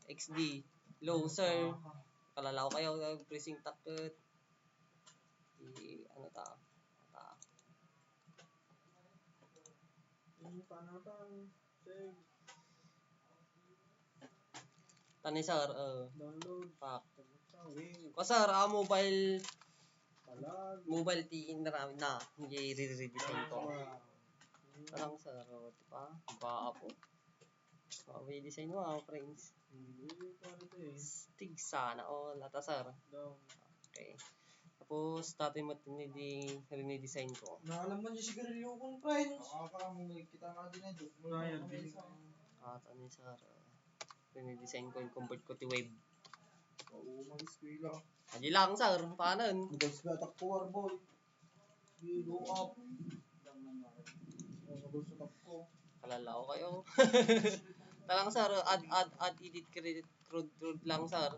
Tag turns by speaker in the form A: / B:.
A: XD. Low, sir. Kalalaw kayo. Pressing takot. Ano ta? Tani sir,
B: download
A: pak.
B: pa
A: Sir, mobile tiin na namin na. Hindi re-redesign ko. Parang sir, diba? Baka po. May design mo, friends. Stig sana. Lata sir. Okay. Tapos, tatay mo rin-design ko.
B: Nakalaman niyo sigarilyo kong friends.
C: Kita nga din ito.
A: Tani sir. Rin-design ko yung convert ko to wave.
C: Mag-squila.
A: Hindi lang sir. Paano yun?
C: Mag-squila ko, boy. Go up. Mag-squila ko.
A: Kalalaw kayo. Talang sir, add edit crude lang sir.